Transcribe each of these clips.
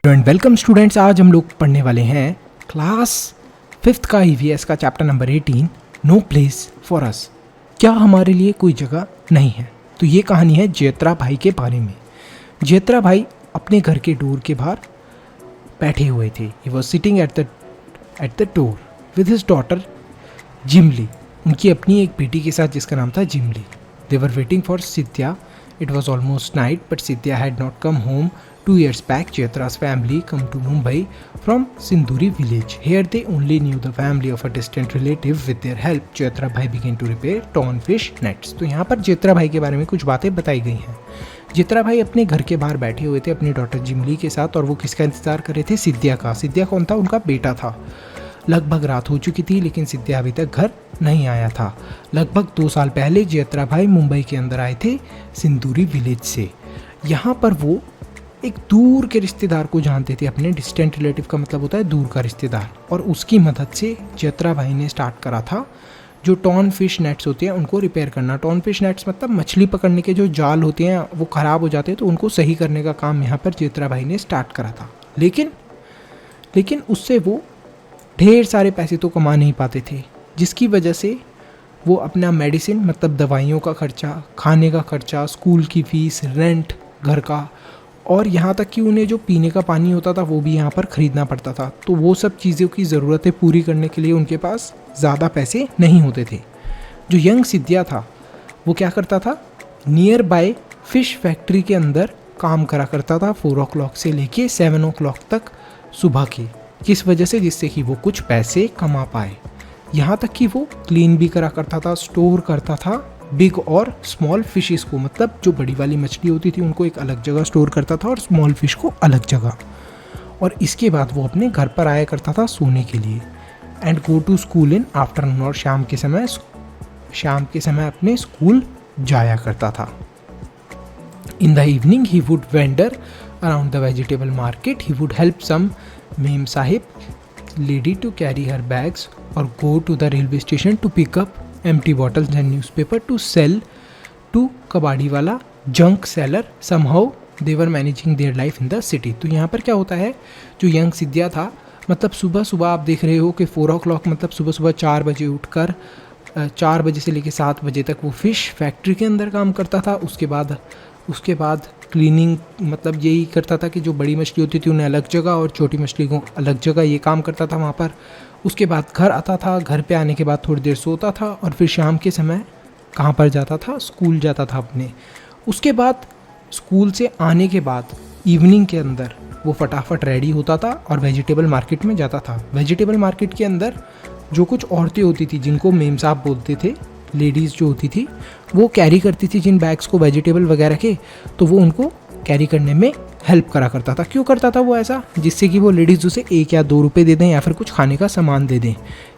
And welcome students. आज हम लोग पढ़ने वाले हैं क्लास 5th का ईवीएस का chapter number 18 no place for us. क्या हमारे लिए कोई जगह नहीं है। तो ये कहानी है जैत्रा भाई के बारे में। जैत्रा भाई अपने घर के डोर के बाहर बैठे हुए थे। He was sitting at the door with his daughter Jimli. उनकी अपनी एक बेटी के साथ जिसका नाम था Jimli. They were waiting for Siddhya. It was almost night, but Sidhya had not come home. 2 years back, Jaitra's family come to Mumbai from Sinduri village. Here they only knew the family of a distant relative. With their help, Jaitra bhai began to repair torn fish nets. तो यहाँ पर जैत्रा भाई के बारे में कुछ बातें बताई गई हैं। जैत्रा भाई अपने घर के बाहर बैठे हुए थे अपनी डॉटर जिमली के साथ, और वो किसका इंतजार कर रहे थे? सिद्ध्या का। सिद्ध्या कौन था? उनका बेटा था। लगभग रात हो चुकी थी लेकिन सिद्ध्या अभी तक घर नहीं आया था। लगभग 2 साल पहले जैत्रा भाई मुंबई के अंदर आए थे सिंदूरी विलेज से। यहाँ पर वो एक दूर के रिश्तेदार को जानते थे। अपने डिस्टेंट रिलेटिव का मतलब होता है दूर का रिश्तेदार, और उसकी मदद से जैत्रा भाई ने स्टार्ट करा था जो टॉर्न फिश नेट्स होते हैं उनको रिपेयर करना। टॉर्न फिश नेट्स मतलब मछली पकड़ने के जो जाल होते हैं वो ख़राब हो जाते हैं, तो उनको सही करने का काम यहाँ पर जैत्रा भाई ने स्टार्ट करा था। लेकिन उससे वो ढेर सारे पैसे तो कमा नहीं पाते थे, जिसकी वजह से वो अपना मेडिसिन मतलब दवाइयों का खर्चा, खाने का खर्चा, स्कूल की फ़ीस, रेंट घर का, और यहाँ तक कि उन्हें जो पीने का पानी होता था वो भी यहाँ पर ख़रीदना पड़ता था। तो वो सब चीज़ों की ज़रूरतें पूरी करने के लिए उनके पास ज़्यादा पैसे नहीं होते थे। जो यंग सिद्ध्या था वो क्या करता था? नियर बाय फ़िश फैक्ट्री के अंदर काम करा करता था 4 o'clock से लेके 7 o'clock तक सुबह की। किस वजह से? जिससे कि वो कुछ पैसे कमा पाए। यहाँ तक कि वो क्लीन भी करा करता था, स्टोर करता था बिग और स्मॉल फिशेस को, मतलब जो बड़ी वाली मछली होती थी उनको एक अलग जगह स्टोर करता था और स्मॉल फिश को अलग जगह। और इसके बाद वो अपने घर पर आया करता था सोने के लिए and go to school in afternoon. और शाम के समय अपने स्कूल जाया करता था। In the evening he would wander around the vegetable market. He would help some memsahib lady to carry her bags or go to the railway station to pick up empty bottles and newspaper to sell to कबाड़ी वाला junk seller. Somehow they were managing their life in the city. तो यहाँ पर क्या होता है, जो young सिद्ध्या था मतलब सुबह आप देख रहे हो कि 4 o'clock मतलब सुबह 4 बजे उठकर 4 बजे से लेकर 7 बजे तक वो फ़िश फैक्ट्री के अंदर काम करता था। उसके बाद क्लीनिंग मतलब यही करता था कि जो बड़ी मछली होती थी उन्हें अलग जगह और छोटी मछली को अलग जगह, ये काम करता था वहाँ पर। उसके बाद घर आता था, घर पे आने के बाद थोड़ी देर सोता था और फिर शाम के समय कहाँ पर जाता था? स्कूल जाता था अपने। उसके बाद स्कूल से आने के बाद इवनिंग के अंदर वो फटाफट रेडी होता था और वेजिटेबल मार्केट में जाता था। वेजिटेबल मार्केट के अंदर जो कुछ औरतें होती थी जिनको मेम साहब बोलते थे, लेडीज़ जो होती थी वो कैरी करती थी जिन बैग्स को वेजिटेबल वगैरह के, तो वो उनको कैरी करने में हेल्प करा करता था। क्यों करता था वो ऐसा? जिससे कि वो लेडीज़ उसे 1 या 2 रुपये दे दें या फिर कुछ खाने का सामान दे दें।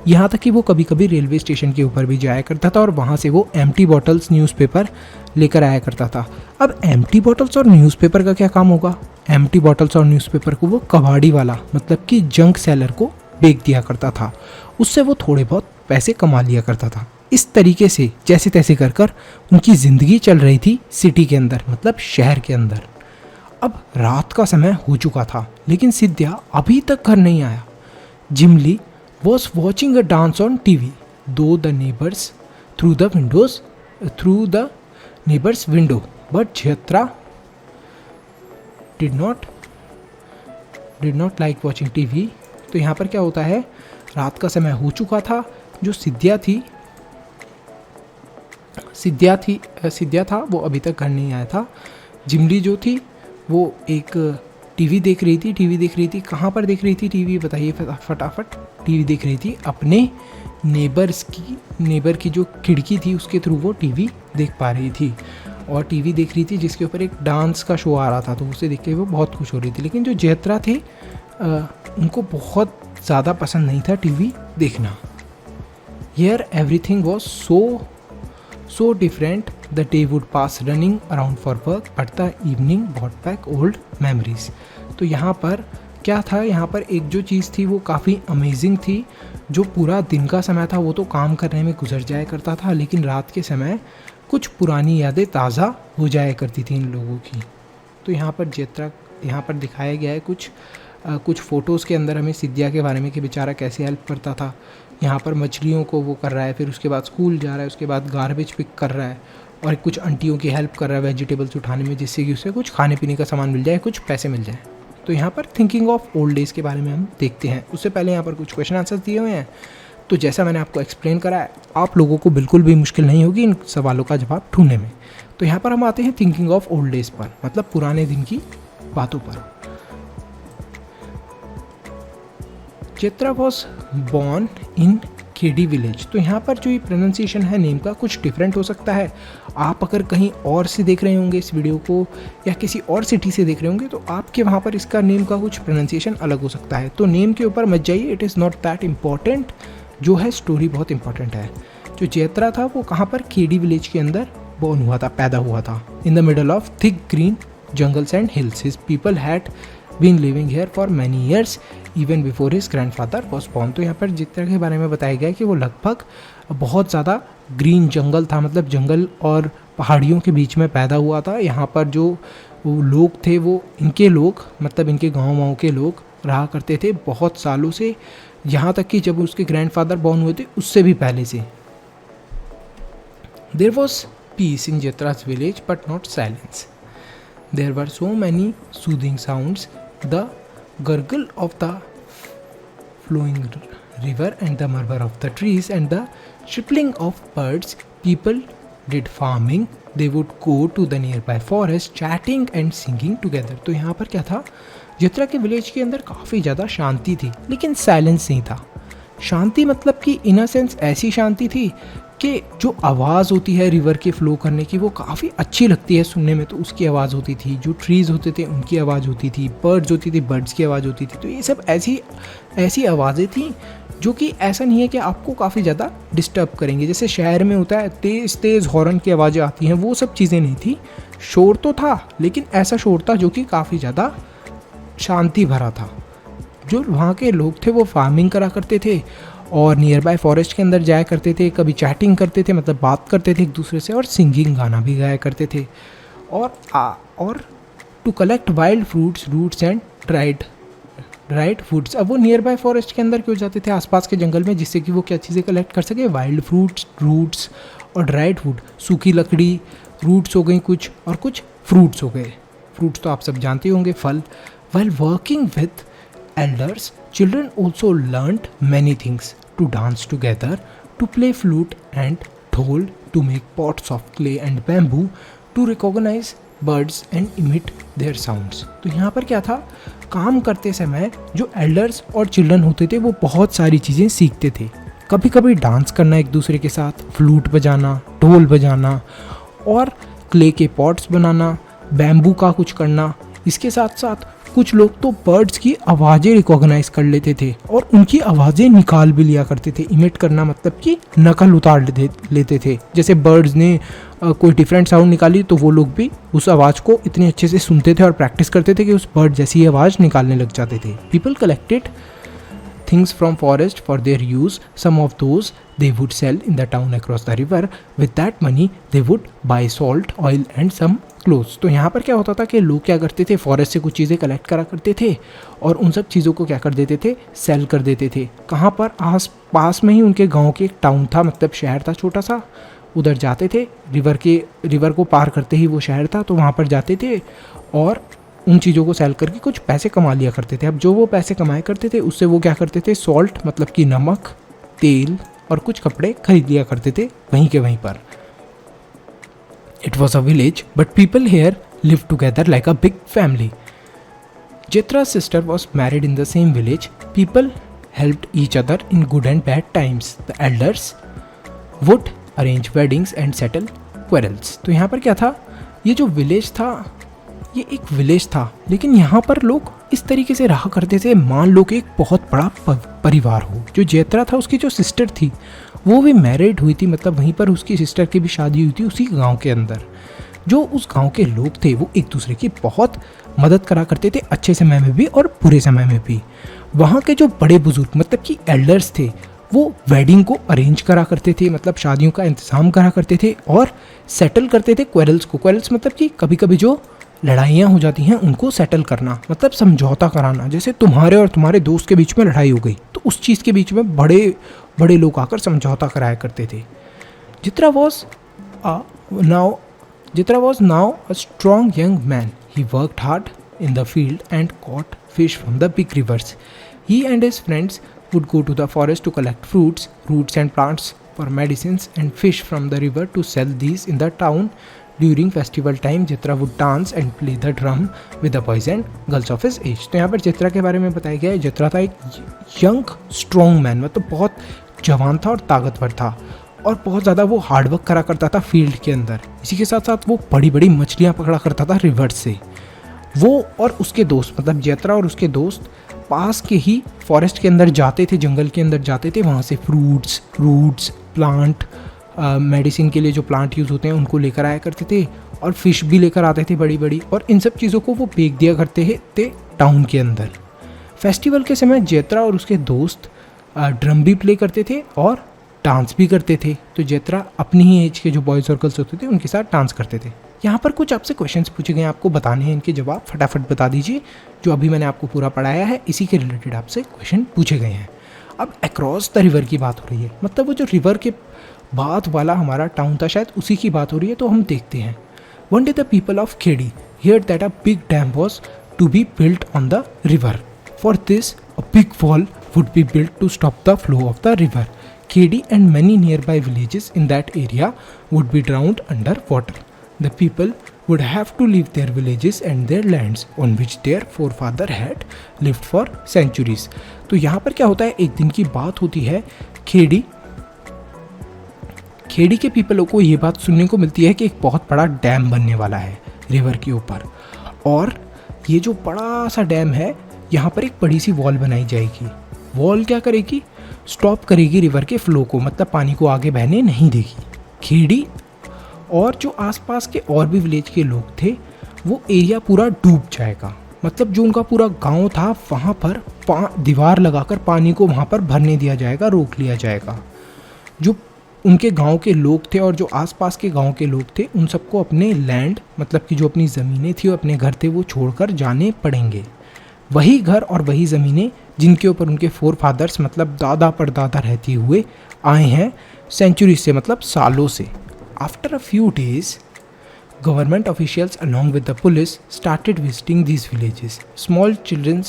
यहाँ तक कि वो कभी कभी रेलवे स्टेशन के ऊपर भी जाया करता था और वहाँ से वो एम्प्टी बॉटल्स न्यूज़पेपर लेकर आया करता था। अब एम्प्टी बॉटल्स और न्यूज़पेपर का क्या काम होगा? एम्प्टी बॉटल्स और न्यूज़पेपर को वो कबाड़ी वाला मतलब कि जंक सेलर को बेच दिया करता था। उससे वो थोड़े बहुत पैसे कमा लिया करता था। इस तरीके से जैसे तैसे कर उनकी ज़िंदगी चल रही थी सिटी के अंदर मतलब शहर के अंदर। अब रात का समय हो चुका था लेकिन सिद्ध्या अभी तक घर नहीं आया। Jimli was watching a dance on TV do the neighbours through the neighbours window but Jaitra did not like watching TV. तो यहाँ पर क्या होता है, रात का समय हो चुका था। जो सिद्ध्या था वो अभी तक घर नहीं आया था। जिमली जो थी वो एक टीवी देख रही थी। कहाँ पर देख रही थी टीवी? बताइए फटाफट। टीवी देख रही थी अपने नेबर की जो खिड़की थी उसके थ्रू वो टीवी देख पा रही थी, और टीवी देख रही थी जिसके ऊपर एक डांस का शो आ रहा था, तो उसे देख के वो बहुत खुश हो रही थी। लेकिन जो जैत्रा थे उनको बहुत ज़्यादा पसंद नहीं था टीवी देखना। Here everything was so different. The day would pass running around for work, but the evening brought back old memories. तो यहाँ पर क्या था? यहाँ पर एक जो चीज़ थी वो काफ़ी अमेजिंग थी। जो पूरा दिन का समय था वो तो काम करने में गुजर जाया करता था, लेकिन रात के समय कुछ पुरानी यादें ताज़ा हो जाया करती थी इन लोगों की। तो यहाँ पर जैत्रा यहाँ पर दिखाया गया है कुछ फ़ोटोज़ के अंदर हमें सिद्धिया के बारे में कि बेचारा कैसे हेल्प करता था। यहाँ पर मछलियों को वो कर रहा है, फिर उसके बाद स्कूल जा रहा है, उसके बाद गार्बेज पिक कर रहा है और कुछ आंटियों की हेल्प कर रहा है वेजिटेबल्स उठाने में, जिससे कि उसे कुछ खाने पीने का सामान मिल जाए, कुछ पैसे मिल जाए। तो यहाँ पर थिंकिंग ऑफ ओल्ड डेज़ के बारे में हम देखते हैं। उससे पहले यहाँ पर कुछ क्वेश्चन आंसर्स दिए हुए हैं। तो जैसा मैंने आपको एक्सप्लेन करा है, आप लोगों को बिल्कुल भी मुश्किल नहीं होगी इन सवालों का जवाब ढूंढने में। तो यहाँ पर हम आते हैं थिंकिंग ऑफ ओल्ड डेज़ पर, मतलब पुराने दिन की बातों पर। Chitra was born in KD village. तो यहाँ पर जो ये प्रोनाउंसिएशन है नेम का कुछ डिफरेंट हो सकता है। आप अगर कहीं और से देख रहे होंगे इस वीडियो को या किसी और सिटी से देख रहे होंगे तो आपके वहाँ पर इसका नेम का कुछ प्रोनाउंसिएशन अलग हो सकता है। तो नेम के ऊपर मत जाइए, it is not that important. जो है स्टोरी बहुत इंपॉर्टेंट है। जो चित्रा था वो कहाँ पर, केडी विलेज के अंदर बॉर्न हुआ था, पैदा हुआ था। In the middle of thick green jungles and hills. His people had been living here for many years even before his grandfather was born. तो यहाँ पर चित्रा के बारे में बताया गया है कि वो लगभग बहुत ज़्यादा ग्रीन जंगल था, मतलब जंगल और पहाड़ियों के बीच में पैदा हुआ था। यहाँ पर जो वो लोग थे वो इनके लोग, मतलब इनके गाँव के लोग रहा करते थे बहुत सालों से, यहाँ तक कि जब उसके ग्रैंडफादर बॉर्न हुए थे उससे भी पहले से। There was peace in Chitra's village but not silence. There were so many soothing sounds, the gurgle of the flowing river and the murmur of the trees and the chirping of birds. People did farming. They would go to the nearby forest, chatting and singing together. तो यहाँ पर क्या था, चित्रा के village के अंदर काफ़ी ज़्यादा शांति थी, लेकिन साइलेंस नहीं था। शांति मतलब कि इन अ सेंस ऐसी शांति थी कि जो आवाज़ होती है रिवर के फ़्लो करने की वो काफ़ी अच्छी लगती है सुनने में, तो उसकी आवाज़ होती थी। जो ट्रीज़ होते थे उनकी आवाज़ होती थी, बर्ड्स होती थी बर्ड्स की आवाज़ होती थी। तो ये सब ऐसी आवाज़ें थी जो कि ऐसा नहीं है कि आपको काफ़ी ज़्यादा डिस्टर्ब करेंगे। जैसे शहर में होता है तेज़ तेज़ हॉर्न की आवाज़ें आती हैं, वो सब चीज़ें नहीं थी। शोर तो था लेकिन ऐसा शोर था जो कि काफ़ी ज़्यादा शांति भरा था। जो वहाँ के लोग थे वो फार्मिंग करा करते थे और नियर बाय फॉरेस्ट के अंदर जाया करते थे, कभी चैटिंग करते थे, मतलब बात करते थे एक दूसरे से, और सिंगिंग गाना भी गाया करते थे। और to collect wild fruits roots and dried foods. अब वो नियर बाय फॉरेस्ट के अंदर क्यों जाते थे, आसपास के जंगल में, जिससे कि वो क्या चीज़ें कलेक्ट कर सके, वाइल्ड फ्रूट्स रूट्स और ड्राइड फूड। सूखी लकड़ी, रूट्स हो गई कुछ, और कुछ फ्रूट्स हो गए। फ्रूट्स तो आप सब जानते होंगे, फल। While working with elders, children also learnt many things: to dance together, to play flute and dhol, to make pots of clay and bamboo, to recognize birds and emit their sounds. तो यहाँ पर क्या था, काम करते समय जो elders और चिल्ड्रन होते थे वो बहुत सारी चीज़ें सीखते थे। कभी कभी डांस करना एक दूसरे के साथ, फ्लूट बजाना, ढोल बजाना, और क्ले के पॉट्स बनाना, बैम्बू का कुछ करना। इसके साथ साथ कुछ लोग तो बर्ड्स की आवाज़ें रिकॉग्नाइज कर लेते थे और उनकी आवाज़ें निकाल भी लिया करते थे। इमिट करना मतलब कि नकल उतार लेते थे। जैसे बर्ड्स ने कोई डिफरेंट साउंड निकाली तो वो लोग भी उस आवाज़ को इतने अच्छे से सुनते थे और प्रैक्टिस करते थे कि उस बर्ड जैसी आवाज़ निकालने लग जाते थे। People collected things from forest for their use. Some of those they would sell in the town across the river. With that money they would buy salt, oil and some clothes. तो यहाँ पर क्या होता था कि लोग क्या करते थे, फॉरेस्ट से कुछ चीज़ें कलेक्ट करा करते थे और उन सब चीज़ों को क्या कर देते थे, सेल कर देते थे। कहाँ पर, आस पास में ही उनके गांव के एक टाउन था, मतलब शहर था छोटा सा, उधर जाते थे। रिवर को पार करते ही वो शहर था, तो वहाँ पर जाते थे और उन चीज़ों को सेल करके कुछ पैसे कमा लिया करते थे। अब जो वो पैसे कमाए करते थे उससे वो क्या करते थे, सॉल्ट मतलब कि नमक, तेल और कुछ कपड़े खरीद लिया करते थे वहीं के वहीं पर। It was a village but people here live together like a big family. Chitra's sister was married in the same village. People helped each other in good and bad times. The elders would arrange weddings and settle quarrels. तो यहाँ पर क्या था, ये जो village था ये एक विलेज था, लेकिन यहाँ पर लोग इस तरीके से रहा करते थे, मान लो कि एक बहुत बड़ा परिवार हो। जो चित्रा था उसकी जो सिस्टर थी वो भी मैरिड हुई थी, मतलब वहीं पर उसकी सिस्टर की भी शादी हुई थी उसी गांव के अंदर। जो उस गांव के लोग थे वो एक दूसरे की बहुत मदद करा करते थे, अच्छे समय में भी और बुरे समय में भी। वहाँ के जो बड़े बुजुर्ग मतलब कि एल्डर्स थे वो वेडिंग को अरेंज करा करते थे, मतलब शादियों का इंतज़ाम करा करते थे और सेटल करते थे क्वेरल्स को। क्वेरल्स मतलब कि कभी कभी जो लड़ाइयाँ हो जाती हैं उनको सेटल करना, मतलब समझौता कराना। जैसे तुम्हारे और तुम्हारे दोस्त के बीच में लड़ाई हो गई तो उस चीज़ के बीच में बड़े बड़े लोग आकर समझौता कराया करते थे। Jitra was now a strong young man. He worked hard in the field and caught fish from the big rivers. He and his friends would go to the forest to collect fruits, roots and plants for medicines and fish from the river to sell these in the town. During festival time, Jitra would dance and play the drum with the boys and girls of his age. तो यहाँ पर जित्रा के बारे में बताया गया है। जित्रा था एक यंग स्ट्रॉन्ग मैन, मतलब बहुत जवान था और ताकतवर था और बहुत ज़्यादा वो हार्डवर्क करा करता था फील्ड के अंदर। इसी के साथ साथ वो बड़ी बड़ी मछलियाँ पकड़ा करता था रिवर से। वो और उसके दोस्त, मतलब जैत्रा और उसके दोस्त पास के ही फॉरेस्ट के अंदर जाते थे, जंगल के अंदर जाते थे। वहाँ से फ्रूट्स, रूट्स, प्लांट, मेडिसिन के लिए जो प्लांट यूज़ होते हैं उनको लेकर आया करते थे और फिश भी लेकर आते थे बड़ी बड़ी, और इन सब चीज़ों को वो बेच दिया करते थे टाउन के अंदर। फेस्टिवल के समय जैत्रा और उसके दोस्त ड्रम भी प्ले करते थे और डांस भी करते थे। तो जैत्रा अपनी ही एज के जो बॉयज़ और गर्ल्स होते थे उनके साथ डांस करते थे। यहाँ पर कुछ आपसे क्वेश्चंस पूछे गए हैं, आपको बताने हैं, इनके जवाब फटाफट बता दीजिए। जो अभी मैंने आपको पूरा पढ़ाया है इसी के रिलेटेड आपसे क्वेश्चन पूछे गए हैं। अब अक्रॉस द रिवर की बात हो रही है, मतलब वो जो रिवर के बाद वाला हमारा टाउन था शायद उसी की बात हो रही है। तो हम देखते हैं। One day the people of Khedi heard that a big dam was to be built on the river. For this a big wall would be built to stop the flow of the river. Khedi and many nearby villages in that area would be drowned under water. The people would have to leave their villages and their lands on which their forefather had lived for centuries. तो यहाँ पर क्या होता है, एक दिन की बात होती है। खेड़ी के पीपलों को ये बात सुनने को मिलती है कि एक बहुत बड़ा डैम बनने वाला है रिवर के ऊपर, और ये जो बड़ा सा डैम है यहाँ पर एक बड़ी सी वॉल बनाई जाएगी। वॉल क्या करेगी, स्टॉप करेगी रिवर के फ्लो को, मतलब पानी को आगे बहने नहीं देगी। खेड़ी और जो आसपास के और भी विलेज के लोग थे वो एरिया पूरा डूब जाएगा, मतलब जो उनका पूरा गांव था वहाँ पर दीवार लगाकर पानी को वहाँ पर भरने दिया जाएगा, रोक लिया जाएगा। जो उनके गांव के लोग थे और जो आसपास के गांव के लोग थे उन सबको अपने लैंड, मतलब कि जो अपनी ज़मीनें थी, अपने घर थे, वो छोड़कर जाने पड़ेंगे। वही घर और वही ज़मीनें जिनके ऊपर उनके फोर फादर्स, मतलब दादा परदादा रहते हुए आए हैं सेंचुरी से, मतलब सालों से। After a few days government officials along with the police started visiting these villages. Small children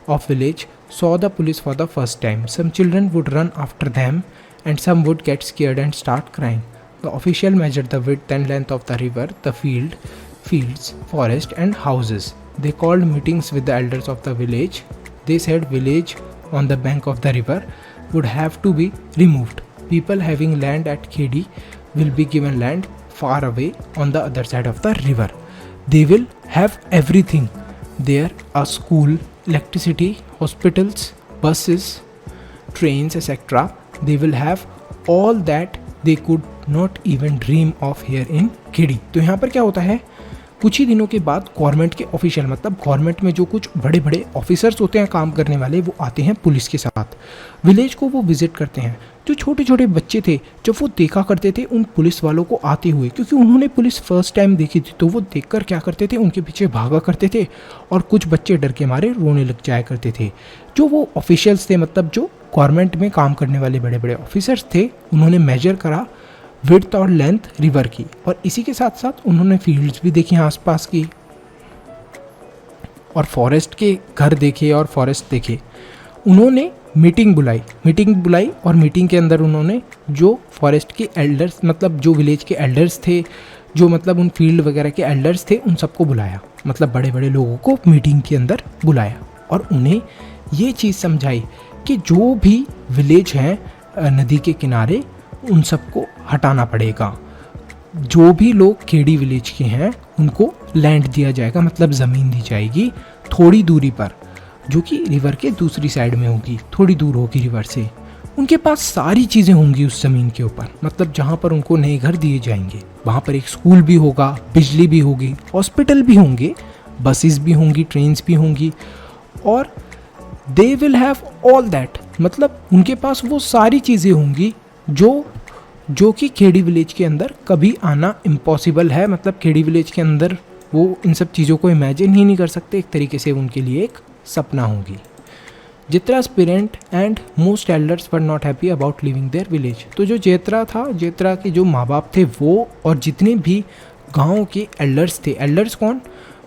of village saw the police for the first time. Some children would run after them and some would get scared and start crying. The official measured the width and length of the river, the fields, forest and houses. They called meetings with the elders of the village. They said village on the bank of the river would have to be removed. People having land at Khedi will be given land far away on the other side of the river. They will have everything there, a school, electricity, hospitals, buses, trains, etc. They will have all that they could not even dream of here in Khedi. तो यहाँ पर क्या होता है, कुछ ही दिनों के बाद गवर्नमेंट के ऑफिशियल, मतलब गवर्नमेंट में जो कुछ बड़े बड़े ऑफिसर्स होते हैं काम करने वाले, वो आते हैं पुलिस के साथ, विलेज को वो विजिट करते हैं। जो छोटे छोटे बच्चे थे जब वो देखा करते थे उन पुलिस वालों को आते हुए, क्योंकि उन्होंने पुलिस फर्स्ट टाइम देखी थी, तो वो देखकर क्या करते थे, उनके पीछे भागा करते थे और कुछ बच्चे डर के मारे रोने लग जाया करते थे। जो वो ऑफिशियल्स थे, मतलब जो गवर्नमेंट में काम करने वाले बड़े बड़े ऑफिसर्स थे, उन्होंने मेजर करा विड्थ और लेंथ रिवर की, और इसी के साथ साथ उन्होंने फील्ड्स भी देखी आसपास की और फॉरेस्ट के घर देखे और फॉरेस्ट देखे। उन्होंने मीटिंग बुलाई और मीटिंग के अंदर उन्होंने जो फॉरेस्ट के एल्डर्स, मतलब जो विलेज के एल्डर्स थे, जो मतलब उन फील्ड वगैरह के एल्डर्स थे, उन सबको बुलाया, मतलब बड़े बड़े लोगों को मीटिंग के अंदर बुलाया और उन्हें ये चीज़ समझाई कि जो भी विलेज हैं नदी के किनारे उन सबको हटाना पड़ेगा। जो भी लोग खेड़ी विलेज के हैं उनको लैंड दिया जाएगा, मतलब ज़मीन दी जाएगी थोड़ी दूरी पर, जो कि रिवर के दूसरी साइड में होगी, थोड़ी दूर होगी रिवर से। उनके पास सारी चीज़ें होंगी उस ज़मीन के ऊपर, मतलब जहाँ पर उनको नए घर दिए जाएंगे वहाँ पर एक स्कूल भी होगा, बिजली भी होगी, हॉस्पिटल भी होंगे, बसेस भी होंगी, ट्रेन्स भी होंगी, और they will have all that, मतलब उनके पास वो सारी चीज़ें होंगी जो कि खेड़ी विलेज के अंदर कभी आना इम्पॉसिबल है, मतलब खेड़ी विलेज के अंदर वो इन सब चीज़ों को इमेजिन ही नहीं कर सकते, एक तरीके से उनके लिए एक सपना होगी। Jetra's parent and most elders were not happy about living their village. तो जो जेत्रा था, जेत्रा के जो माँ बाप थे वो और जितने भी गांव के एल्डर्स थे, एल्डर्स कौन,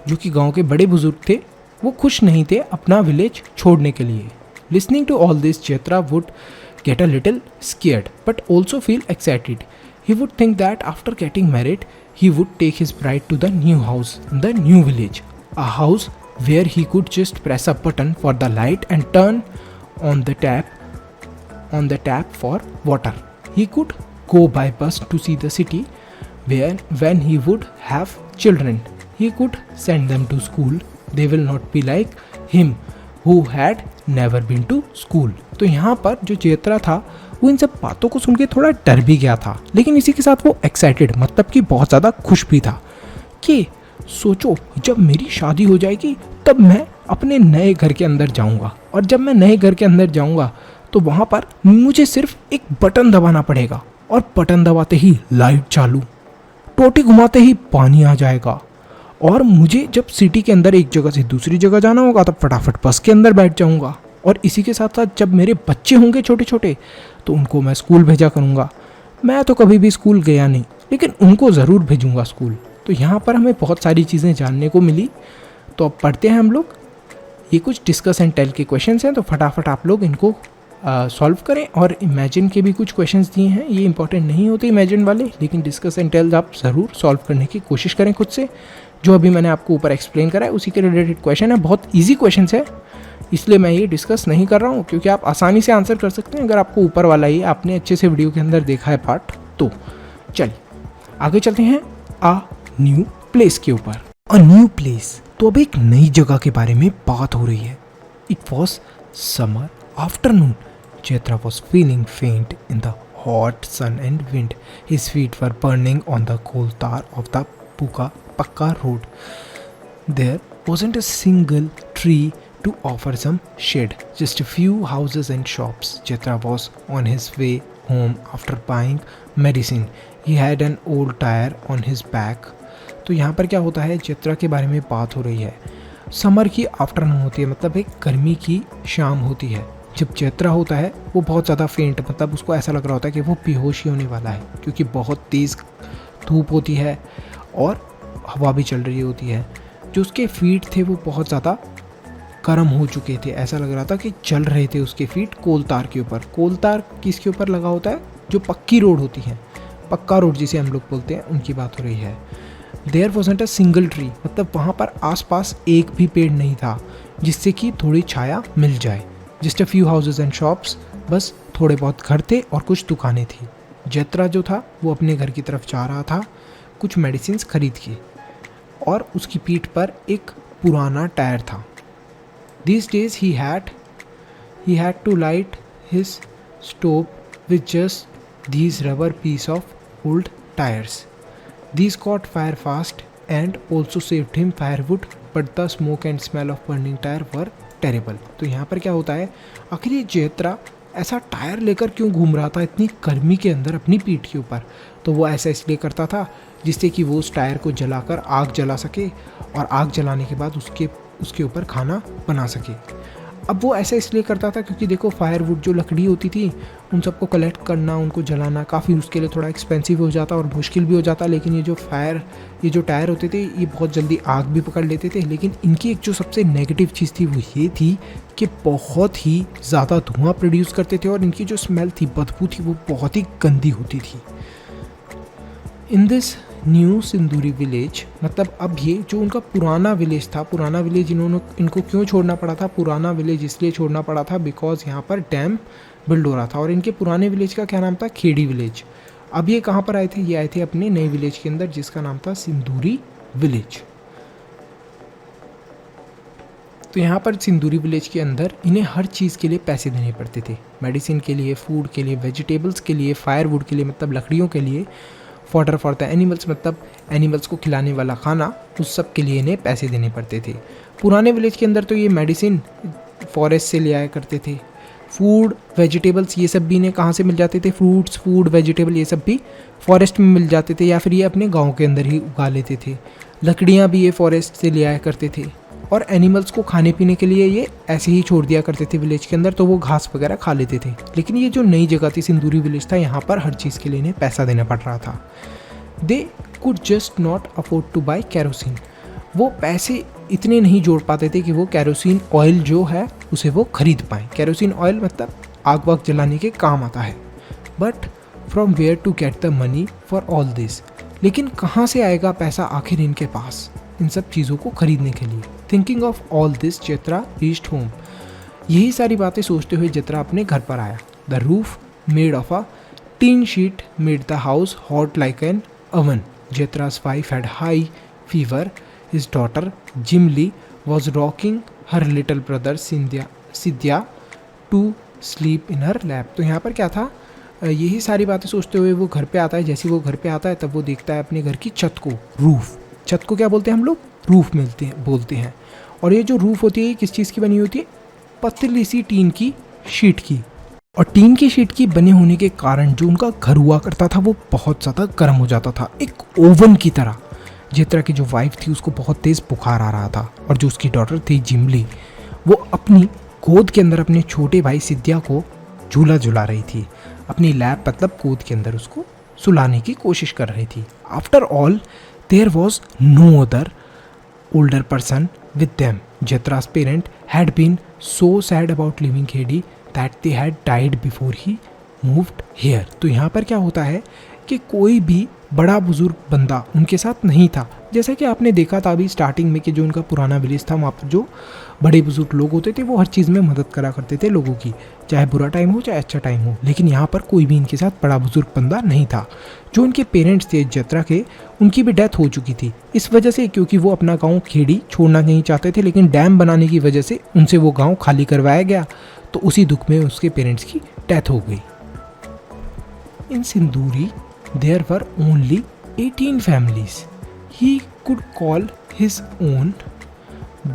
जो कि गांव के बड़े बुजुर्ग थे, वो खुश नहीं थे अपना विलेज छोड़ने के लिए। Listening to all this Jetra would get a little scared but also feel excited. He would think that after getting married, he would take his bride to the new house in the new village, a house where he could just press a button for the light and turn on the tap for water. He could go by bus to see the city where when he would have children, he could send them to school. They will not be like him who had never been to school. तो यहाँ पर जो जेत्रा था वो इन सब बातों को सुन के थोड़ा डर भी गया था, लेकिन इसी के साथ वो एक्साइटेड, मतलब कि बहुत ज़्यादा खुश भी था कि सोचो जब मेरी शादी हो जाएगी तब मैं अपने नए घर के अंदर जाऊँगा, और जब मैं नए घर के अंदर जाऊँगा तो वहाँ पर मुझे सिर्फ एक बटन दबाना पड़ेगा, और बटन दबाते ही लाइट चालू, टोटी घुमाते ही पानी आ जाएगा, और मुझे जब सिटी के अंदर एक जगह से दूसरी जगह जाना होगा तब फटाफट बस के अंदर बैठ जाऊंगा, और इसी के साथ साथ जब मेरे बच्चे होंगे छोटे छोटे तो उनको मैं स्कूल भेजा करूंगा। मैं तो कभी भी स्कूल गया नहीं, लेकिन उनको ज़रूर भेजूंगा स्कूल। तो यहाँ पर हमें बहुत सारी चीज़ें जानने को मिली। तो अब पढ़ते हैं हम लोग। ये कुछ डिस्कस एंड टेल के क्वेश्चंस हैं, तो फटाफट आप लोग इनको सॉल्व करें। और इमेजिन के भी कुछ क्वेश्चंस दिए हैं, ये इंपॉर्टेंट नहीं होते इमेजिन वाले, लेकिन डिस्कस एंड टेल आप ज़रूर सॉल्व करने की कोशिश करें खुद से। जो अभी मैंने आपको ऊपर एक्सप्लेन करा है उसी के रिलेटेड क्वेश्चन है, बहुत ईजी क्वेश्चन है, इसलिए मैं ये डिस्कस नहीं कर रहा हूँ, क्योंकि आप आसानी से आंसर कर सकते हैं अगर आपको ऊपर वाला ही आपने अच्छे से वीडियो के अंदर देखा है पार्ट। तो चलिए आगे चलते हैं अ न्यू प्लेस के ऊपर। अ न्यू प्लेस, तो अब एक नई जगह के बारे में बात हो रही है। It was summer afternoon. Jetra was feeling faint in the hot sun and wind. His feet were burning on the coal tar of the Pakka road. There wasn't a single tree to offer some shade, just a few houses and shops. Jetra was on his way home after buying medicine. He had an old tire on his back. तो यहाँ पर क्या होता है, जेत्रा के बारे में बात हो रही है। समर की आफ्टरनून होती है, मतलब एक गर्मी की शाम होती है। जब जेत्रा होता है वो बहुत ज़्यादा फेंट, मतलब उसको ऐसा लग रहा होता है कि वो बेहोश ही होने वाला है, क्योंकि बहुत तेज़ धूप होती है और हवा भी चल रही होती है। जो उसके फीट थे वो बहुत ज़्यादा गर्म हो चुके थे, ऐसा लग रहा था कि चल रहे थे उसके फीट कोलतार के ऊपर। कोलतार किसके ऊपर लगा होता है, जो पक्की रोड होती है, पक्का रोड जिसे हम लोग बोलते हैं, उनकी बात हो रही है। There wasn't a single tree, मतलब वहाँ पर आसपास एक भी पेड़ नहीं था जिससे कि थोड़ी छाया मिल जाए। Just a few houses and shops, बस थोड़े बहुत घर थे और कुछ दुकानें थी। जेत्रा जो था वो अपने घर की तरफ जा रहा था कुछ मेडिसिन खरीद के, और उसकी पीठ पर एक पुराना टायर था। These days he had to light his stove with just these rubber piece of old tires. These caught fire fast and also saved him firewood, but the smoke and smell of burning tire were terrible. तो यहाँ पर क्या होता है, आखिर ये जेत्रा ऐसा tyre लेकर क्यों घूम रहा था इतनी गर्मी के अंदर अपनी पीठ के ऊपर। तो वो ऐसा इसलिए करता था जिससे कि वो उस टायर को जलाकर आग जला सके, और आग जलाने के बाद उसके ऊपर खाना बना सके। अब वो ऐसा इसलिए करता था क्योंकि देखो फायरवुड जो लकड़ी होती थी उन सबको कलेक्ट करना, उनको जलाना काफ़ी उसके लिए थोड़ा एक्सपेंसिव हो जाता और मुश्किल भी हो जाता। लेकिन ये जो टायर होते थे ये बहुत जल्दी आग भी पकड़ लेते थे। लेकिन इनकी एक जो सबसे नेगेटिव चीज़ थी वो ये थी कि बहुत ही ज़्यादा धुआं प्रोड्यूस करते थे, और इनकी जो स्मेल थी, बदबू थी, वो बहुत ही गंदी होती थी। इन दिस न्यू सिंदूरी विलेज, मतलब अब ये जो उनका पुराना विलेज था, पुराना विलेज इनको क्यों छोड़ना पड़ा था, पुराना विलेज इसलिए छोड़ना पड़ा था बिकॉज यहाँ पर डैम बिल्ड हो रहा था। और इनके पुराने विलेज का क्या नाम था, खेड़ी विलेज। अब ये कहाँ पर आए थे, ये आए थे अपने नए विलेज के अंदर जिसका नाम था सिंदूरी विलेज। तो यहाँ पर सिंदूरी विलेज के अंदर इन्हें हर चीज़ के लिए पैसे देने पड़ते थे, मेडिसिन के लिए, फूड के लिए, वेजिटेबल्स के लिए, फायरवुड के लिए मतलब लकड़ियों के लिए, फॉडर फॉर द एनिमल्स मतलब एनिमल्स को खिलाने वाला खाना, उस सब के लिए इन्हें पैसे देने पड़ते थे। पुराने विलेज के अंदर तो ये मेडिसिन फॉरेस्ट से ले आया करते थे, फूड वेजिटेबल्स ये सब भी इन्हें कहाँ से मिल जाते थे, फ्रूट्स फूड वेजिटेबल ये सब भी फॉरेस्ट में मिल जाते थे या फिर ये अपने गांव के अंदर ही उगा लेते थे। लकड़ियाँ भी ये फॉरेस्ट से ले आया करते थे और एनिमल्स को खाने पीने के लिए ये ऐसे ही छोड़ दिया करते थे विलेज के अंदर, तो वो घास वगैरह खा लेते थे। लेकिन ये जो नई जगह थी सिंदूरी विलेज था, यहाँ पर हर चीज़ के लिए इन्हें पैसा देना पड़ रहा था। They could just not afford two by kerosene. वो पैसे इतने नहीं जोड़ पाते थे कि वो कैरोसिन ऑयल जो है उसे वो खरीद पाएँ। कैरोसिन ऑयल मतलब आग वाग जलाने के काम आता है। But from where to get the money for all this, लेकिन कहाँ से आएगा पैसा आखिर इनके पास इन सब चीज़ों को खरीदने के लिए। थिंकिंग ऑफ ऑल दिस जत्रा रीच्ड होम। यही सारी बातें सोचते हुए जत्रा अपने घर पर आया। The roof made of a tin sheet made the house hot like an oven. Jethra's wife had high fever. His daughter Jimli was rocking her little brother Sidya to sleep in her lap. तो यहाँ पर क्या था, यही सारी बातें सोचते हुए वो घर पे आता है। जैसे वो घर पे आता है तब वो देखता है अपने घर की छत को, रूफ। छत को क्या बोलते हैं हम लोग, रूफ बोलते हैं। और ये जो रूफ होती है किस चीज़ की बनी होती है, पतली सी टीन की शीट की। और टीन की शीट की बने होने के कारण जो उनका घर हुआ करता था वो बहुत ज़्यादा गर्म हो जाता था, एक ओवन की तरह। जत्रा की जो वाइफ थी उसको बहुत तेज़ बुखार आ रहा था और जो उसकी डॉटर थी जिमली, वो अपनी गोद के अंदर अपने छोटे भाई सिद्या को झूला झुला रही थी। अपनी लैप मतलब गोद के अंदर उसको सुलाने की कोशिश कर रही थी। After all there was no other older person with them. Jatra's parent had been so sad about leaving Khedi that they had died before he moved here. तो यहाँ पर क्या होता है कि कोई भी बड़ा बुजुर्ग बंदा उनके साथ नहीं था। जैसा कि आपने देखा था अभी स्टार्टिंग में कि जो उनका पुराना विलेज था वहाँ पर जो बड़े बुजुर्ग लोग होते थे वो हर चीज़ में मदद करा करते थे लोगों की, चाहे बुरा टाइम हो चाहे अच्छा टाइम हो। लेकिन यहाँ पर कोई भी इनके साथ बड़ा बुजुर्ग बंदा नहीं था। जो उनके पेरेंट्स थे जत्रा के, उनकी भी डेथ हो चुकी थी इस वजह से, क्योंकि वो अपना गाँव खेड़ी छोड़ना नहीं चाहते थे, लेकिन डैम बनाने की वजह से उनसे वो गाँव खाली करवाया गया, तो उसी दुख में उसके पेरेंट्स की डेथ हो गई। इन सिंदूरी there were only 18 families. He could call his own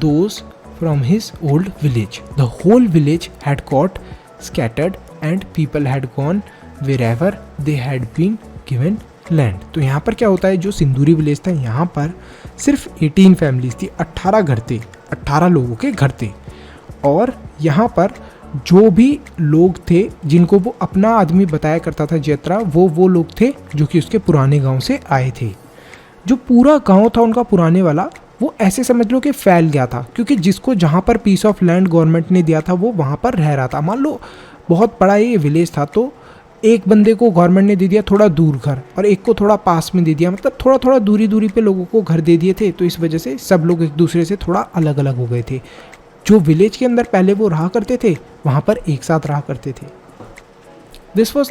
those from his old village. The whole village had got scattered and people had gone wherever they had been given land. तो यहाँ पर क्या होता है, जो सिंदूरी विलेज था यहाँ पर सिर्फ 18 फैमिलीज थी, 18 घर थे, 18 लोगों के घर थे। और यहाँ पर जो भी लोग थे जिनको वो अपना आदमी बताया करता था जत्रा, वो लोग थे जो कि उसके पुराने गांव से आए थे। जो पूरा गांव था उनका पुराने वाला, वो ऐसे समझ लो कि फैल गया था, क्योंकि जिसको जहां पर पीस ऑफ लैंड गवर्नमेंट ने दिया था वो वहां पर रह रहा था। मान लो बहुत बड़ा ये विलेज था, तो एक बंदे को गवर्नमेंट ने दे दिया थोड़ा दूर घर और एक को थोड़ा पास में दे दिया, मतलब थोड़ा थोड़ा दूरी पे लोगों को घर दे दिए थे। तो इस वजह से सब लोग एक दूसरे से थोड़ा अलग अलग हो गए थे। जो विलेज के अंदर पहले वो रहा करते थे वहाँ पर एक साथ रहा करते थे। This was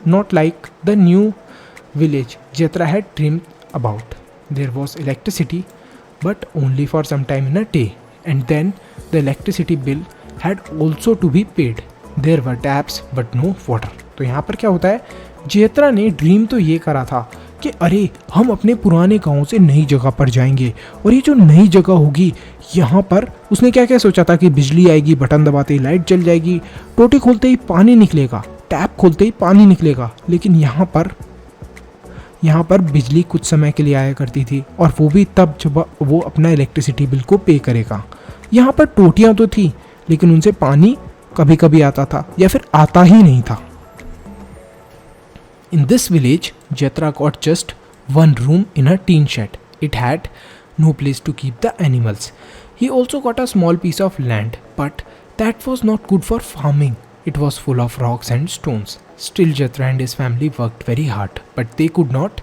not like the new village Jatra had dreamed about. There was electricity but only for some time in a day, and then the electricity bill had also to be paid. There were taps but no water. तो यहाँ पर क्या होता है, जत्रा ने dream तो ये करा था कि अरे हम अपने पुराने गांव से नई जगह पर जाएंगे, और ये जो नई जगह होगी यहाँ पर उसने क्या क्या सोचा था कि बिजली आएगी, बटन दबाते ही लाइट जल जाएगी, टोटी खोलते ही पानी निकलेगा, टैप खोलते ही पानी निकलेगा। लेकिन यहाँ पर बिजली कुछ समय के लिए आया करती थी, और वो भी तब जब वो अपना इलेक्ट्रिसिटी बिल को पे करेगा। यहाँ पर टोटियाँ तो थी लेकिन उनसे पानी कभी कभी आता था या फिर आता ही नहीं था। In this village, Jatra got just one room in a tin shed. It had no place to keep the animals. He also got a small piece of land, but that was not good for farming. It was full of rocks and stones. Still, Jatra and his family worked very hard, but they could not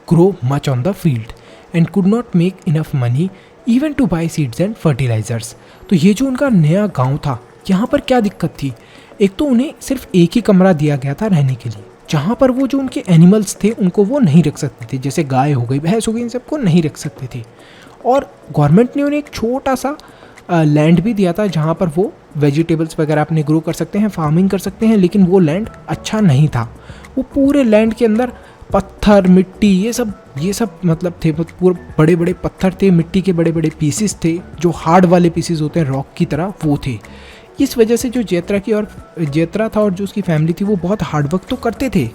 grow much on the field and could not make enough money even to buy seeds and fertilizers. तो ये जो उनका नया गांव था, यहाँ पर क्या दिक्कत थी, एक तो उन्हें सिर्फ एक ही कमरा दिया गया था रहने के लिए, जहाँ पर वो जो उनके एनिमल्स थे उनको वो नहीं रख सकते थे, जैसे गाय हो गई, भैंस हो गई, इन सबको नहीं रख सकते थे। और गवर्नमेंट ने उन्हें एक छोटा सा लैंड भी दिया था जहाँ पर वो वेजिटेबल्स वगैरह अपने ग्रो कर सकते हैं, फार्मिंग कर सकते हैं, लेकिन वो लैंड अच्छा नहीं था। वो पूरे लैंड के अंदर पत्थर मिट्टी ये सब मतलब थे, पूरे बड़े बड़े पत्थर थे, मिट्टी के बड़े बड़े पीसेस थे, जो हार्ड वाले पीसेस होते हैं रॉक की तरह, वो थे। इस वजह से जो जेत्रा था और जो उसकी फैमिली थी वो बहुत हार्डवर्क तो करते थे,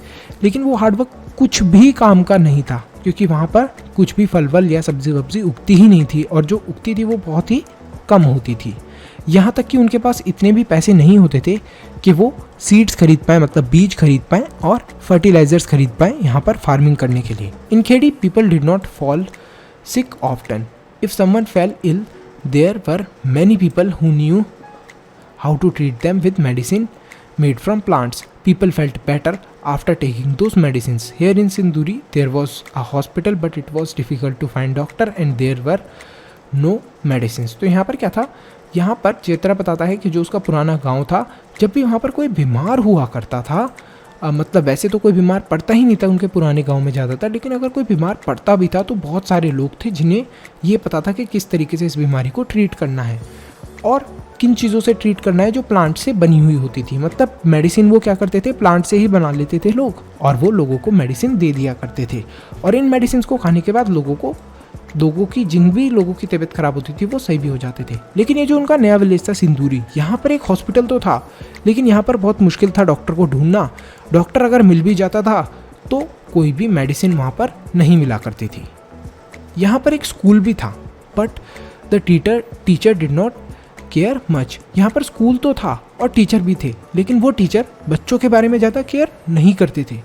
लेकिन वो हार्डवर्क कुछ भी काम का नहीं था, क्योंकि वहाँ पर कुछ भी फल वल या सब्जी वब्जी उगती ही नहीं थी, और जो उगती थी वो बहुत ही कम होती थी। यहाँ तक कि उनके पास इतने भी पैसे नहीं होते थे कि वो सीड्स खरीद पाएँ, मतलब बीज खरीद पाएँ और फर्टिलाइजर्स खरीद पाएँ यहाँ पर फार्मिंग करने के लिए। In Khedi people did not fall sick often. If someone fell ill, there were many people who knew how to treat them with medicine made from plants. People felt better after taking those medicines. Here in Sinduri, there was a hospital, but it was difficult to find doctor and there were no medicines. तो यहाँ पर क्या था, यहाँ पर चेत्रा बताता है कि जो उसका पुराना गांव था, जब भी वहाँ पर कोई बीमार हुआ करता था, मतलब वैसे तो कोई बीमार पड़ता ही नहीं था उनके पुराने गांव में ज़्यादातर, लेकिन अगर कोई बीमार पड़ता भी था तो बहुत सारे लोग थे जिन्हें ये पता था कि किस तरीके से इस बीमारी को ट्रीट करना है और किन चीज़ों से ट्रीट करना है जो प्लांट से बनी हुई होती थी। मतलब मेडिसिन वो क्या करते थे, प्लांट से ही बना लेते थे लोग, और वो लोगों को मेडिसिन दे दिया करते थे, और इन मेडिसिन को खाने के बाद लोगों की जिन भी लोगों की तबीयत खराब होती थी वो सही भी हो जाते थे। लेकिन ये जो उनका नया विलेज था सिंदूरी, यहाँ पर एक हॉस्पिटल तो था, लेकिन यहाँ पर बहुत मुश्किल था डॉक्टर को ढूंढना। डॉक्टर अगर मिल भी जाता था तो कोई भी मेडिसिन वहाँ पर नहीं मिला करती थी। यहाँ पर एक स्कूल भी था, but the teacher did not care much. यहाँ पर स्कूल तो था और टीचर भी थे, लेकिन वो टीचर बच्चों के बारे में ज़्यादा केयर नहीं करते थे।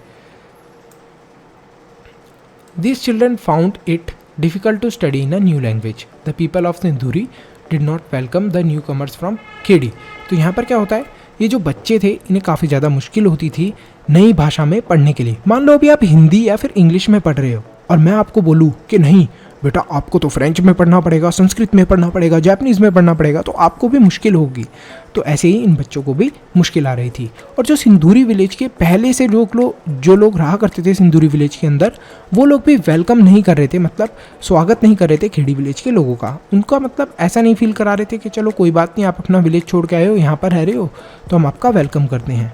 These children found it difficult to study in a new language. The people of Sinduri did not welcome the newcomers from Khedi. तो यहाँ पर क्या होता है, ये जो बच्चे थे इन्हें काफ़ी ज़्यादा मुश्किल होती थी नई भाषा में पढ़ने के लिए। मान लो अभी आप हिंदी या फिर इंग्लिश में पढ़ रहे हो और मैं आपको बोलूँ कि नहीं बेटा आपको तो फ्रेंच में पढ़ना पड़ेगा, संस्कृत में पढ़ना पड़ेगा, जापानीज़ में पढ़ना पड़ेगा, तो आपको भी मुश्किल होगी। तो ऐसे ही इन बच्चों को भी मुश्किल आ रही थी। और जो सिंदूरी विलेज के पहले से जो लोग रहा करते थे सिंदूरी विलेज के अंदर, वो लोग भी वेलकम नहीं कर रहे थे, मतलब स्वागत नहीं कर रहे थे खेड़ी विलेज के लोगों का। उनका मतलब ऐसा नहीं फील करा रहे थे कि चलो कोई बात नहीं, आप अपना विलेज छोड़ के आए हो, यहाँ पर रह रहे हो तो हम आपका वेलकम करते हैं।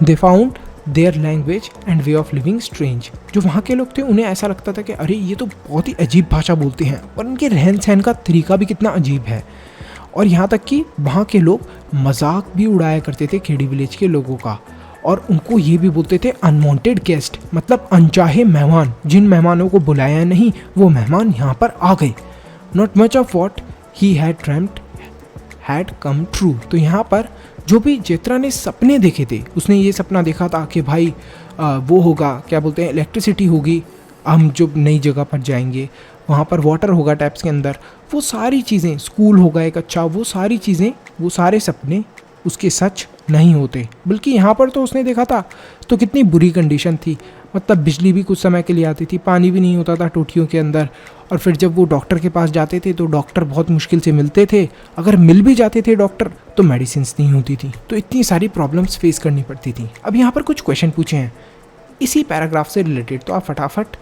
They found their language and way of living strange. जो वहाँ के लोग थे उन्हें ऐसा लगता था कि अरे ये तो बहुत ही अजीब भाषा बोलते हैं, और उनके रहन सहन का तरीका भी कितना अजीब है। और यहाँ तक कि वहाँ के लोग मजाक भी उड़ाया करते थे खेड़ी विलेज के लोगों का, और उनको ये भी बोलते थे अनवांटेड गेस्ट, मतलब अनचाहे मेहमान। जिन मेहमानों को बुलाया नहीं वो मेहमान यहाँ पर आ गए। Not much of what he had dreamed had come true. तो यहाँ पर जो भी जेत्रा ने सपने देखे थे, उसने ये सपना देखा था कि भाई वो होगा, क्या बोलते हैं, इलेक्ट्रिसिटी होगी, हम जो नई जगह पर जाएंगे वहाँ पर वाटर होगा टैप्स के अंदर, वो सारी चीज़ें, स्कूल होगा एक अच्छा, वो सारी चीज़ें, वो सारे सपने उसके सच नहीं होते। बल्कि यहाँ पर तो उसने देखा था तो कितनी बुरी कंडीशन थी, मतलब बिजली भी कुछ समय के लिए आती थी, पानी भी नहीं होता था टोटियों के अंदर, और फिर जब वो डॉक्टर के पास जाते थे तो डॉक्टर बहुत मुश्किल से मिलते थे, अगर मिल भी जाते थे डॉक्टर तो मेडिसिन्स नहीं होती थी, तो इतनी सारी प्रॉब्लम्स फेस करनी पड़ती थी। अब यहाँ पर कुछ क्वेश्चन पूछे हैं इसी पैराग्राफ से रिलेटेड, तो आप फटाफट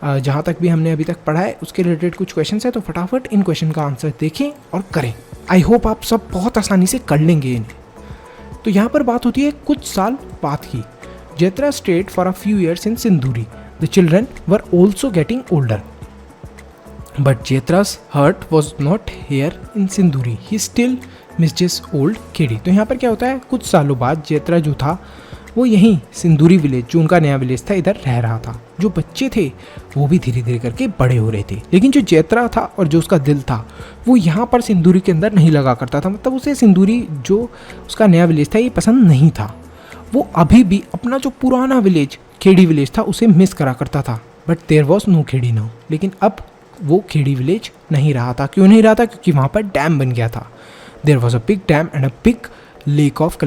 जहाँ तक भी हमने अभी तक पढ़ा है उसके रिलेटेड कुछ क्वेश्चन है, तो फटाफट इन क्वेश्चन का आंसर देखें और करें। आई होप आप सब बहुत आसानी से कर लेंगे इन्हें। तो यहाँ पर बात होती है कुछ साल बाद की। Jetra stayed for a few years in Sindoori. The children were also getting older, but Jetra's heart was not here in Sindoori. He still missed his old Khedi. तो यहाँ पर क्या होता है, कुछ सालों बाद जेत्रा जो था वो यहीं सिंदूरी विलेज, जो उनका नया विलेज था, इधर रह रहा था। जो बच्चे थे वो भी धीरे धीरे करके बड़े हो रहे थे, लेकिन जो जेत्रा था और जो उसका दिल था वो यहाँ पर सिंदूरी के अंदर नहीं लगा करता था। मतलब उसे सिंदूरी जो उसका नया विलेज था ये पसंद नहीं था। वो अभी भी अपना जो पुराना विलेज खेड़ी विलेज था उसे मिस करा करता था। But there was no Khedi now. लेकिन अब वो खेड़ी विलेज नहीं रहा था। क्यों नहीं रहा था? क्योंकि वहाँ पर डैम बन गया था। There was a big dam and a big lake of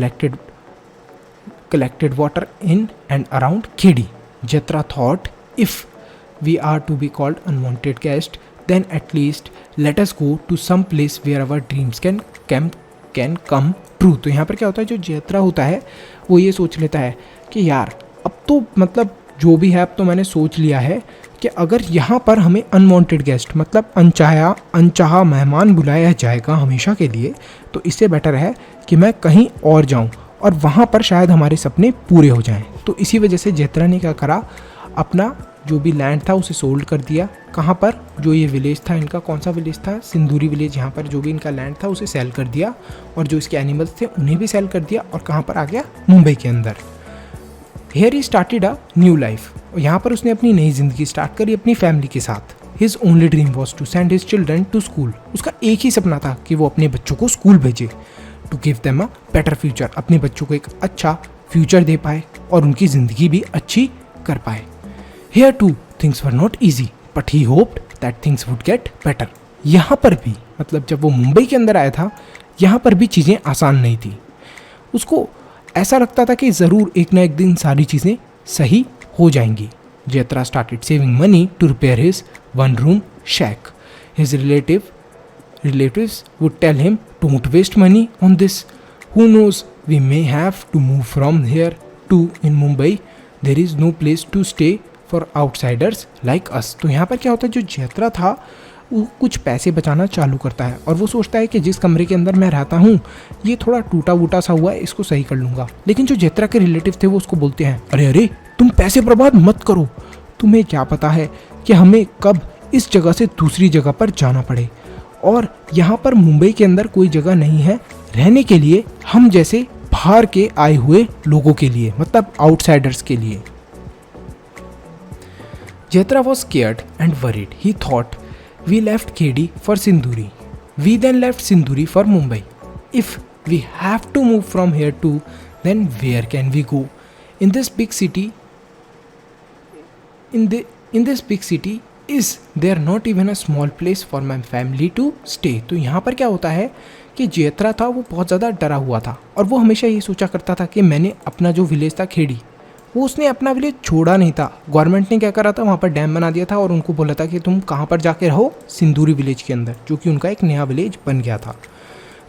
collected water in and around Khedi. Jatra thought, if we are to be called unwanted guests, then at least let us go to some place where our dreams can come true. तो यहाँ पर क्या होता है, जो जेत्रा होता है वो ये सोच लेता है कि यार अब तो मतलब जो भी है अब तो मैंने सोच लिया है कि अगर यहाँ पर हमें अनवांटेड गेस्ट मतलब अनचाहा मेहमान बुलाया जाएगा हमेशा के लिए, तो इससे बेटर है कि मैं कहीं और जाऊँ और वहाँ पर शायद हमारे सपने पूरे हो जाएं। तो इसी वजह से जेत्रा ने क्या करा, अपना जो भी लैंड था उसे सोल्ड कर दिया। कहाँ पर? जो ये विलेज था इनका, कौन सा विलेज था? सिंदूरी विलेज। यहाँ पर जो भी इनका लैंड था उसे सेल कर दिया और जो इसके एनिमल्स थे उन्हें भी सेल कर दिया। और कहाँ पर आ गया? मुंबई के अंदर। Here he started a new life. यहाँ पर उसने अपनी नई जिंदगी स्टार्ट करी अपनी फैमिली के साथ। His only dream was to send his children to school. उसका एक ही सपना था कि वो अपने बच्चों को स्कूल भेजे, to give them a better future, अपने बच्चों को एक अच्छा फ्यूचर दे पाए और उनकी ज़िंदगी भी अच्छी कर पाए। Here too things were not easy, but he hoped that things would get better. यहाँ पर भी, मतलब जब वो मुंबई के अंदर आया था, यहाँ पर भी चीज़ें आसान नहीं थी। उसको ऐसा लगता था कि ज़रूर एक ना एक दिन सारी चीज़ें सही हो जाएंगी। Jethra started saving money to repair his one-room shack. His relatives would tell him, "Don't waste money on this. Who knows? We may have to move from here too in Mumbai. There is no place to stay for outsiders like us." तो यहाँ पर क्या होता है, जो जेत्रा था वो कुछ पैसे बचाना चालू करता है और वो सोचता है कि जिस कमरे के अंदर मैं रहता हूँ ये थोड़ा टूटा वूटा सा हुआ है, इसको सही कर लूँगा। लेकिन जो जेत्रा के रिलेटिव थे वो उसको बोलते हैं, अरे अरे तुम पैसे बर्बाद मत करो, तुम्हें क्या पता है कि हमें कब इस जगह से दूसरी जगह पर जाना पड़े और यहाँ पर मुंबई के अंदर कोई जगह नहीं है रहने के लिए हम जैसे बाहर के आए हुए लोगों के लिए, मतलब आउटसाइडर्स के लिए। Jethra was scared and worried. He thought, we left KD for Sinduri. We then left Sinduri for Mumbai. If we have to move from here too, then where can we go? In this big city, in this big city, is there not even a small place for my family to stay? तो यहाँ पर क्या होता है कि जेत्रा था वो बहुत ज़्यादा डरा हुआ था और वो हमेशा ये सोचा करता था कि मैंने अपना जो विलेज था खेड़ी, वो उसने अपना विलेज छोड़ा नहीं था। गवर्नमेंट ने क्या करा था, वहाँ पर डैम बना दिया था और उनको बोला था कि तुम कहाँ पर जाके रहो, सिंदूरी विलेज के अंदर, जो कि उनका एक नया विलेज बन गया था।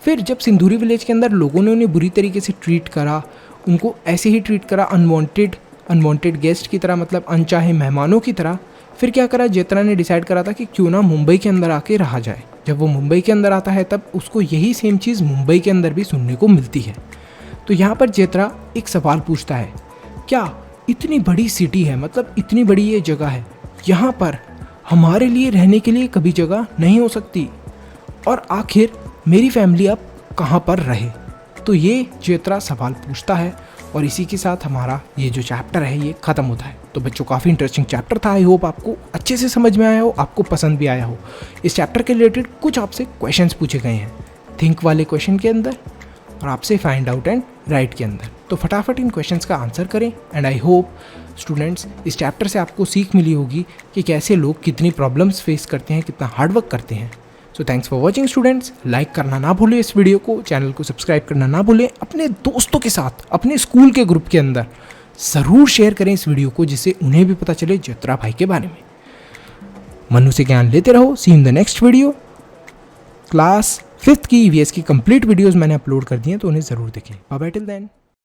फिर जब सिंदूरी विलेज के अंदर लोगों ने उन्हें बुरी तरीके से ट्रीट करा, उनको ऐसे ही ट्रीट करा अनवांटेड गेस्ट की तरह, मतलब अनचाहे मेहमानों की तरह, फिर क्या करा, जेत्रा ने डिसाइड करा था कि क्यों ना मुंबई के अंदर आके रहा जाए। जब वो मुंबई के अंदर आता है तब उसको यही सेम चीज़ मुंबई के अंदर भी सुनने को मिलती है। तो यहाँ पर जेत्रा एक सवाल पूछता है, क्या इतनी बड़ी सिटी है, मतलब इतनी बड़ी ये जगह है, यहाँ पर हमारे लिए रहने के लिए कभी जगह नहीं हो सकती? और आखिर मेरी फैमिली अब कहाँ पर रहे? तो ये जेत्रा सवाल पूछता है और इसी के साथ हमारा ये जो चैप्टर है ये ख़त्म होता है। तो बच्चों काफ़ी इंटरेस्टिंग चैप्टर था, आई होप आपको अच्छे से समझ में आया हो, आपको पसंद भी आया हो। इस चैप्टर के रिलेटेड कुछ आपसे क्वेश्चंस पूछे गए हैं, थिंक वाले क्वेश्चन के अंदर और आपसे फाइंड आउट एंड राइट के अंदर। तो फटाफट इन क्वेश्चंस का आंसर करें एंड आई होप स्टूडेंट्स इस चैप्टर से आपको सीख मिली होगी कि कैसे लोग कितनी प्रॉब्लम्स फेस करते हैं, कितना हार्डवर्क करते हैं। So thanks for watching students. Like करना ना भूलें इस वीडियो को, चैनल को सब्सक्राइब करना ना भूलें, अपने दोस्तों के साथ अपने स्कूल के ग्रुप के अंदर ज़रूर शेयर करें इस वीडियो को, जिससे उन्हें भी पता चले जेत्रा भाई के बारे में। मनु से ज्ञान लेते रहो। See in the next video. Class 5th की EVS की कंप्लीट वीडियोज़ मैंने अपलोड कर दी हैं तो उन्हें ज़रूर देखें। Bye bye till then.